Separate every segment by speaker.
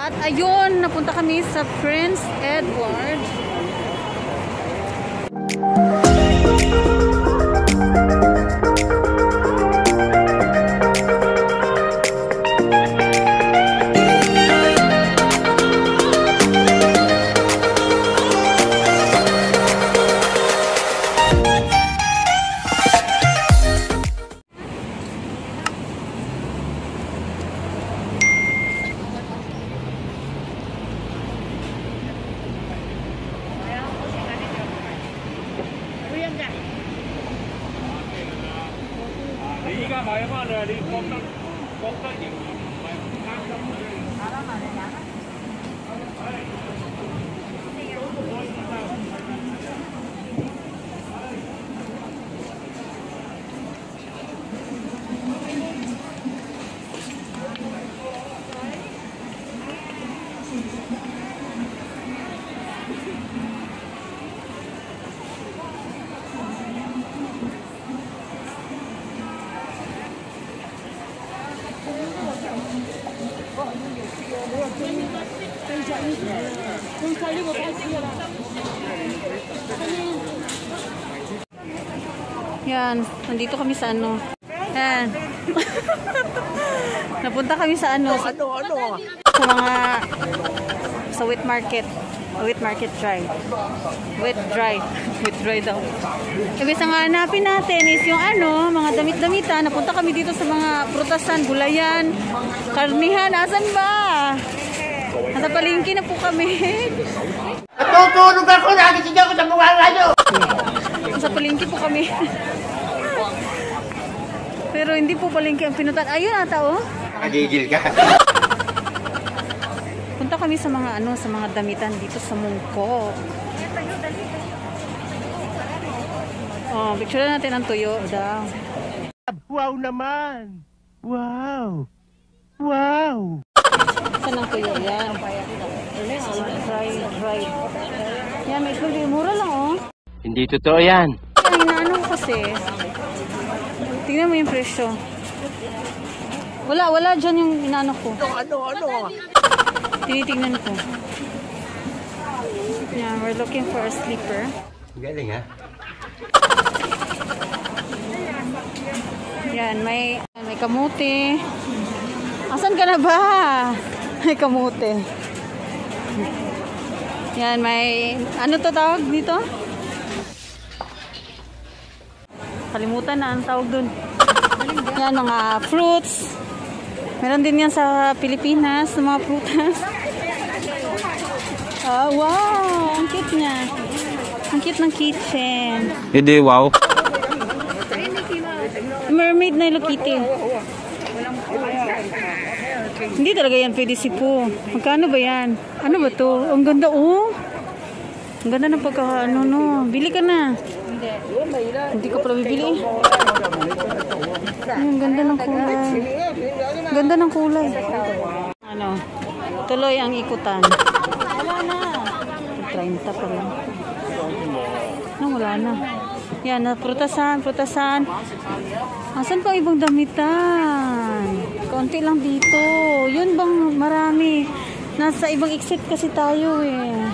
Speaker 1: At ayun, napunta kami sa Prince Edward. Yan, nandito kami sa ano. Yan. Napunta kami sa ano. Sa mga sa wet market. Wet market dry. Wet dry. Wet dry daw. Ibig ang hanapin natin is yung ano, mga damit-damitan. Napunta kami dito sa mga prutasan, gulayan, karnihan. Asan ba? Nasa palengke na po kami.
Speaker 2: Natutulog ako, nagising ako sa mga radyo.
Speaker 1: Nasa palengke po kami. Pero hindi po palengke ang pinutan. Ayun ata oh.
Speaker 2: Nakagigil ka.
Speaker 1: Punta kami sa mga ano, sa mga damitan dito sa Mungko. Oh, picture natin ang tuyo daw.
Speaker 2: Wow naman. Wow. Wow.
Speaker 1: Saan ang tuyo? Yan. Dry. Yan, may tuloy. Mura lang oh.
Speaker 2: Hindi totoo yan.
Speaker 1: Ang inaano ko kasi. Tingnan mo yung presyo. Wala dyan yung inaano ko.
Speaker 2: Ano?
Speaker 1: Tinitingnan ko. Yeah, we're looking for a slipper.
Speaker 2: Galing ha?
Speaker 1: Yan, may kamote. Asan ka na ba? May kamote. Yan, may ano to tawag dito? Kalimutan na ang tawag dun. Yan, mga fruits. Meron din yan sa Pilipinas, mga prutas. Oh, wow! Ang cute niya. Ang cute ng kitchen.
Speaker 2: Hindi, wow.
Speaker 1: Mermaid na Hello Kitty. Hindi talaga yan pwede sipo. Magkano ba yan? Ano ba to? Ang ganda oh. Ang ganda ng pagkakaano no. Bili ka na. Hindi ka pala bibili. Ang ganda ng kulay. Ganda ng kulay. Ano? Tuloy ang ikutan. Wala na. 30 pa rin. No, wala na. Yan, prutasan. Asan pa ibang damitan? Konti lang dito. Yun bang marami? Nasa ibang exit kasi tayo eh.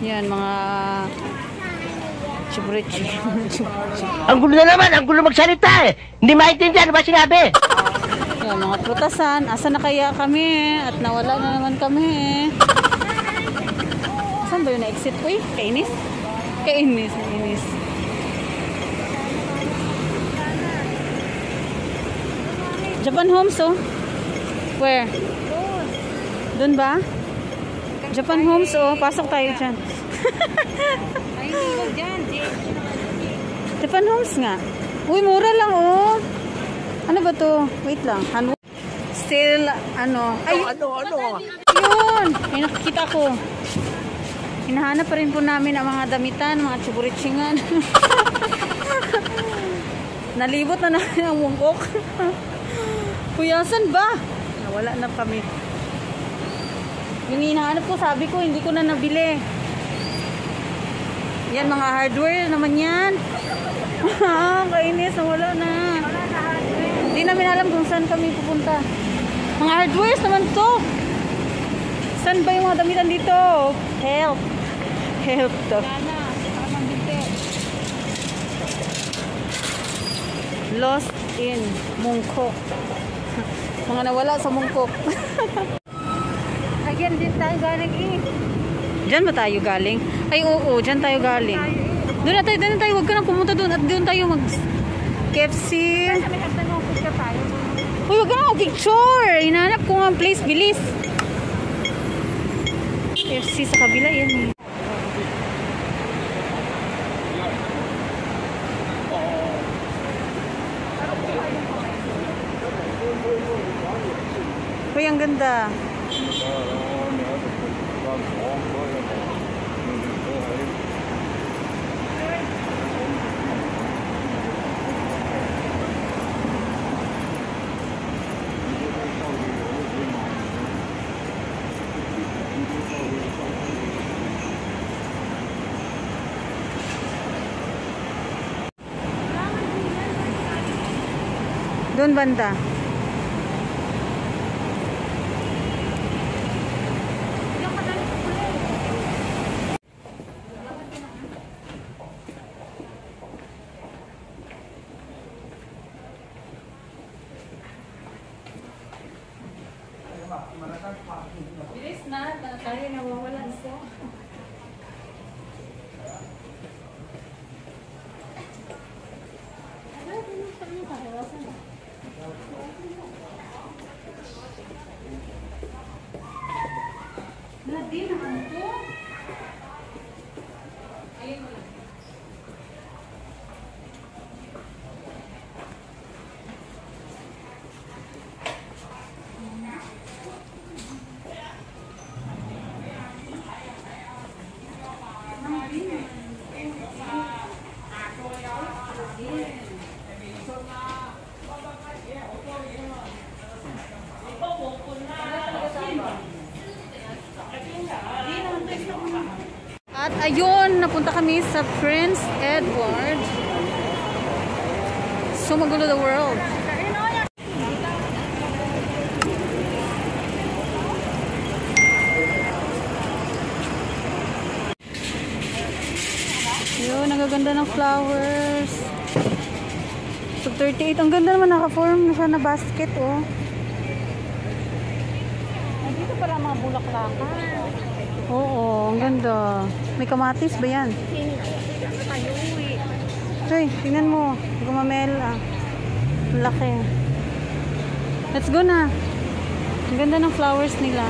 Speaker 1: Yan, mga chiburichi.
Speaker 2: Ang gulo na naman, ang gulo magsalita eh. Hindi maintindihan ano ba sinabi?
Speaker 1: Yan, mga prutasan. Asan na kaya kami? At nawala na naman kami. Asan ba yun na exit? Uy, kainis. Japan Homes oh. Where? Doon ba? Japan Homes oh. Pasok tayo dyan. Ay, hindi dyan. Japan Homes nga. Uy, mura lang oh. Ano ba to? Wait lang. Still, ano? Ay,
Speaker 2: Ano?
Speaker 1: yun! May nakikita ko. Hinahanap pa rin po namin ang mga damitan, mga chiburitsingan. Nalibot na namin ang mungkok. Kuyasan ba? Nawala na kami. Yung hinahanap ko, sabi ko, hindi ko na nabili. Yan, mga hardware naman yan. Kainis, nawala na. Hindi namin alam kung saan kami pupunta. Mga hardwares naman to. Saan ba yung mga damitan dito? Help. Help to. Lost in Mungkok. Mga nawala sa Mungkok.
Speaker 3: Again, din tayo galing eh.
Speaker 1: Diyan ba tayo galing? Ay, oo. Diyan tayo galing. Doon na tayo. Huwag ka na pumunta doon. At doon tayo mag KFC.
Speaker 3: May hagdan ng picture tayo.
Speaker 1: Uy, huwag ka na picture. Hinahanap ko nga ang place. Bilis. KFC sa kabila. Yan eh. Uy, ang ganda. Doon banda. Bilis na, tayo nawawalan siya. Nadine naman to. Ayun mo lang. At ayun, napunta kami sa Prince Edward. So magulo the world. Yun, nagaganda ng flowers. So 38, ang ganda naman, naka-form na siya na basket, oh.
Speaker 3: Dito pala mga bulaklakan.
Speaker 1: Oo, ang ganda. May kamatis ba yan?
Speaker 3: Tayo uwi.
Speaker 1: Choy, tingnan mo. Gumamela. Laki. Let's go na. Ang ganda ng flowers nila.